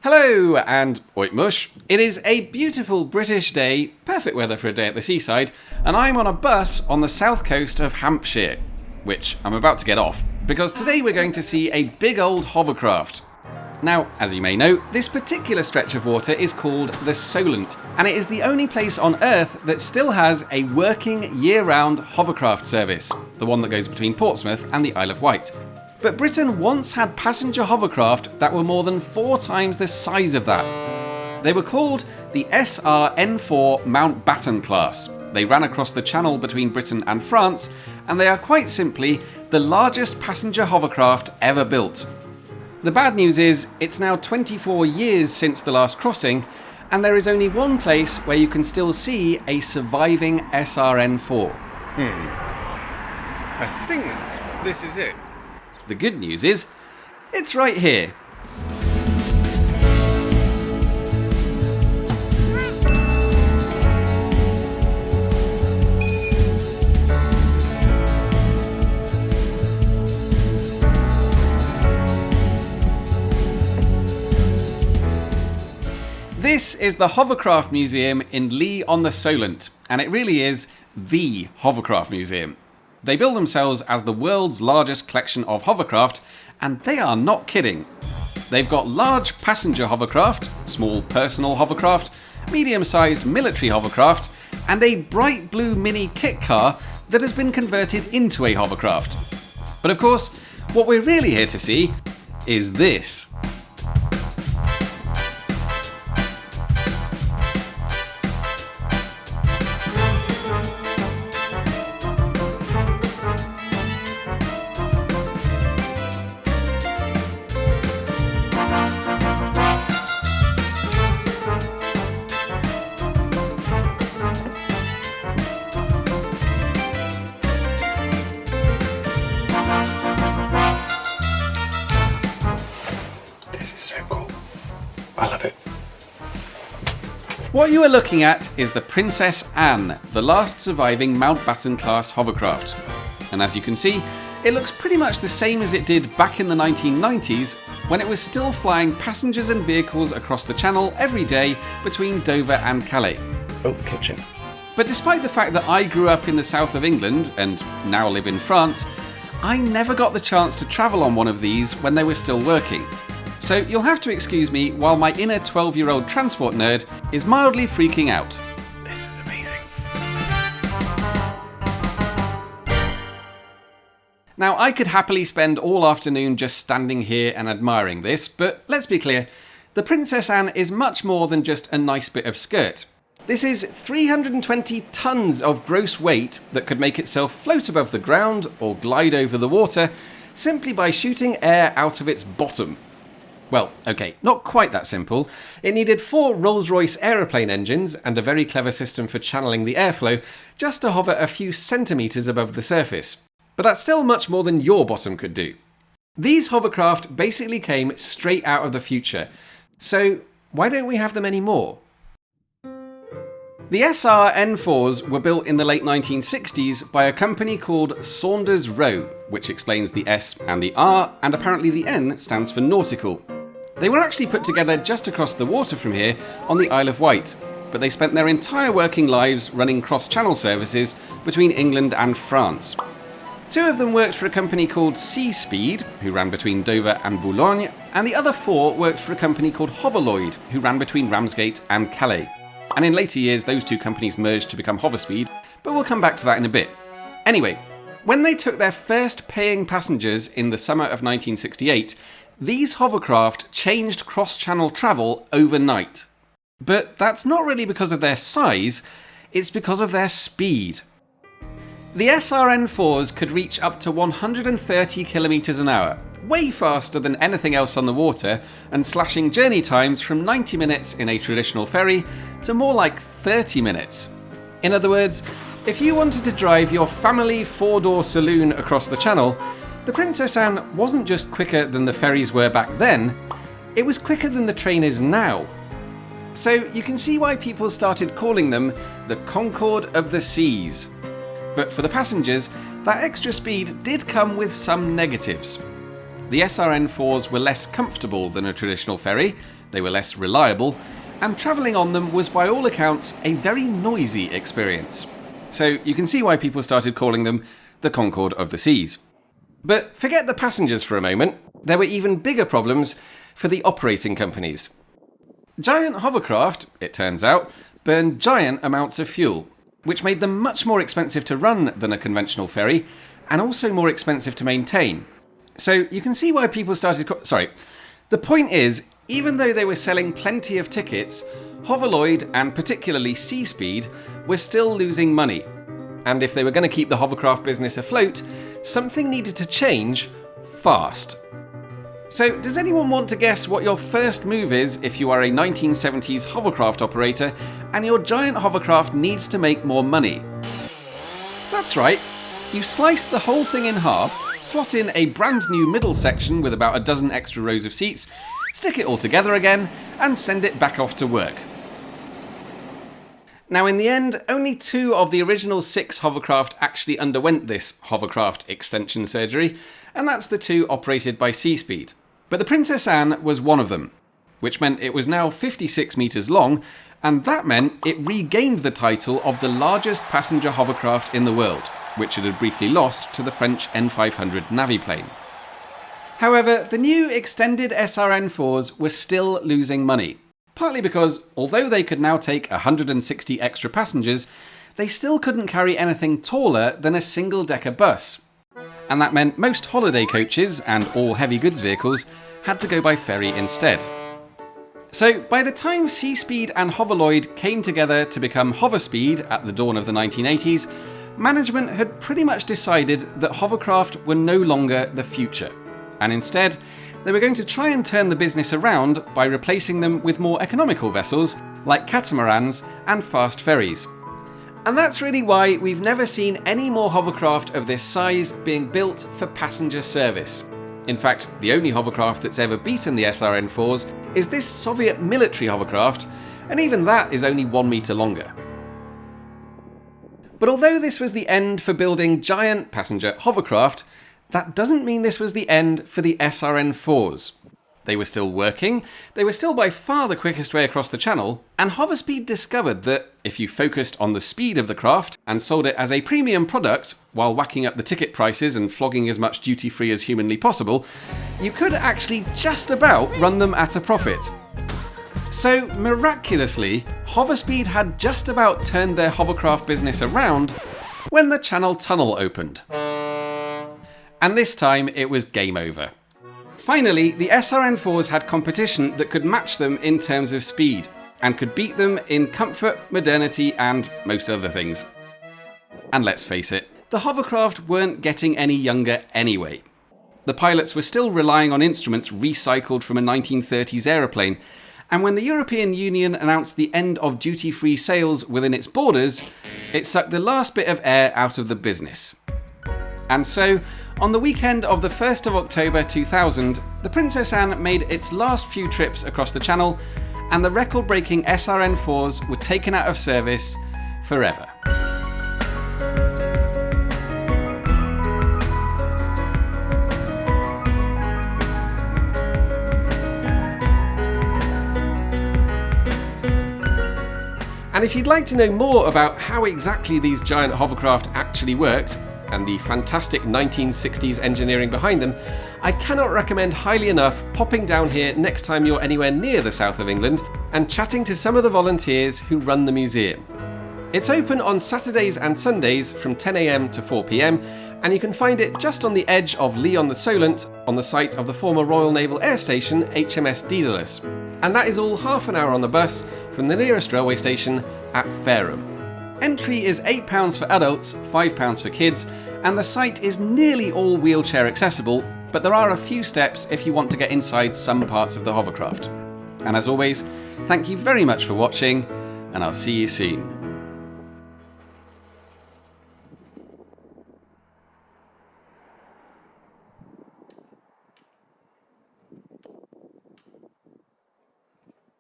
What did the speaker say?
Hello and oitmush. It is a beautiful British day, perfect weather for a day at the seaside, and I'm on a bus on the south coast of Hampshire, which I'm about to get off, because today we're going to see a big old hovercraft. Now, as you may know, this particular stretch of water is called the Solent, and it is the only place on Earth that still has a working year-round hovercraft service, the one that goes between Portsmouth and the Isle of Wight. But Britain once had passenger hovercraft that were more than 4 times the size of that. They were called the SRN4 Mountbatten class. They ran across the Channel between Britain and France, and they are quite simply the largest passenger hovercraft ever built. The bad news is, it's now 24 years since the last crossing, and there is only one place where you can still see a surviving SRN4. I think this is it. The good news is, it's right here. This is the Hovercraft Museum in Lee on the Solent, and it really is the Hovercraft Museum. They bill themselves as the world's largest collection of hovercraft, and they are not kidding. They've got large passenger hovercraft, small personal hovercraft, medium-sized military hovercraft, and a bright blue mini kit car that has been converted into a hovercraft. But of course, what we're really here to see is this. This is so cool. I love it. What you are looking at is the Princess Anne, the last surviving Mountbatten class hovercraft. And as you can see, it looks pretty much the same as it did back in the 1990s, when it was still flying passengers and vehicles across the Channel every day between Dover and Calais. Oh, the kitchen. But despite the fact that I grew up in the south of England and now live in France, I never got the chance to travel on one of these when they were still working. So you'll have to excuse me while my inner 12-year-old transport nerd is mildly freaking out. This is amazing. Now, I could happily spend all afternoon just standing here and admiring this, but let's be clear, the Princess Anne is much more than just a nice bit of skirt. This is 320 tons of gross weight that could make itself float above the ground or glide over the water simply by shooting air out of its bottom. Well, okay, not quite that simple. It needed 4 Rolls-Royce aeroplane engines and a very clever system for channeling the airflow just to hover a few centimetres above the surface. But that's still much more than your bottom could do. These hovercraft basically came straight out of the future. So why don't we have them anymore? The SRN4s were built in the late 1960s by a company called Saunders Roe, which explains the S and the R, and apparently the N stands for nautical. They were actually put together just across the water from here on the Isle of Wight, but they spent their entire working lives running cross-channel services between England and France. 2 of them worked for a company called Sea Speed, who ran between Dover and Boulogne, and the other 4 worked for a company called Hoverloyd, who ran between Ramsgate and Calais. And in later years, those 2 companies merged to become Hoverspeed, but we'll come back to that in a bit. Anyway, when they took their first paying passengers in the summer of 1968, these hovercraft changed cross-channel travel overnight. But that's not really because of their size, it's because of their speed. The SRN4s could reach up to 130 kilometers an hour, way faster than anything else on the water, and slashing journey times from 90 minutes in a traditional ferry to more like 30 minutes. In other words, if you wanted to drive your family 4-door saloon across the Channel, the Princess Anne wasn't just quicker than the ferries were back then, it was quicker than the train is now. So you can see why people started calling them the Concorde of the Seas. But for the passengers, that extra speed did come with some negatives. The SRN4s were less comfortable than a traditional ferry, they were less reliable, and travelling on them was by all accounts a very noisy experience. So you can see why people started calling them the Concorde of the Seas. But forget the passengers for a moment, there were even bigger problems for the operating companies. Giant hovercraft, it turns out, burned giant amounts of fuel, which made them much more expensive to run than a conventional ferry, and also more expensive to maintain. So you can see why people started... The point is, even though they were selling plenty of tickets, Hoverloid, and particularly Seaspeed, were still losing money. And if they were going to keep the hovercraft business afloat, something needed to change fast. So does anyone want to guess what your first move is if you are a 1970s hovercraft operator and your giant hovercraft needs to make more money? That's right, you slice the whole thing in half, slot in a brand new middle section with about a dozen extra rows of seats, stick it all together again, and send it back off to work. Now in the end, only 2 of the original 6 hovercraft actually underwent this hovercraft extension surgery, and that's the 2 operated by Seaspeed. But the Princess Anne was one of them, which meant it was now 56 metres long, and that meant it regained the title of the largest passenger hovercraft in the world, which it had briefly lost to the French N500 Naviplane. However, the new extended SRN4s were still losing money, partly because, although they could now take 160 extra passengers, they still couldn't carry anything taller than a single-decker bus. And that meant most holiday coaches, and all heavy goods vehicles, had to go by ferry instead. So by the time Seaspeed and Hoverloid came together to become Hoverspeed at the dawn of the 1980s, management had pretty much decided that hovercraft were no longer the future, and instead they were going to try and turn the business around by replacing them with more economical vessels like catamarans and fast ferries. And that's really why we've never seen any more hovercraft of this size being built for passenger service. In fact, the only hovercraft that's ever beaten the SRN4s is this Soviet military hovercraft, and even that is only 1 metre longer. But although this was the end for building giant passenger hovercraft, that doesn't mean this was the end for the SRN4s. They were still working, they were still by far the quickest way across the channel, and Hoverspeed discovered that if you focused on the speed of the craft and sold it as a premium product while whacking up the ticket prices and flogging as much duty-free as humanly possible, you could actually just about run them at a profit. So miraculously, Hoverspeed had just about turned their hovercraft business around when the Channel Tunnel opened. And this time it was game over. Finally, the SRN4s had competition that could match them in terms of speed, and could beat them in comfort, modernity, and most other things. And let's face it, the hovercraft weren't getting any younger anyway. The pilots were still relying on instruments recycled from a 1930s aeroplane, and when the European Union announced the end of duty-free sales within its borders, it sucked the last bit of air out of the business. And so, on the weekend of the 1st of October 2000, the Princess Anne made its last few trips across the channel, and the record-breaking SRN4s were taken out of service forever. And if you'd like to know more about how exactly these giant hovercraft actually worked, and the fantastic 1960s engineering behind them, I cannot recommend highly enough popping down here next time you're anywhere near the south of England and chatting to some of the volunteers who run the museum. It's open on Saturdays and Sundays from 10 AM to 4 PM, and you can find it just on the edge of Lyon-the-Solent on the site of the former Royal Naval Air Station HMS Daedalus. And that is all half an hour on the bus from the nearest railway station at Fareham. Entry is £8 for adults, £5 for kids, and the site is nearly all wheelchair accessible, but there are a few steps if you want to get inside some parts of the hovercraft. And as always, thank you very much for watching, and I'll see you soon.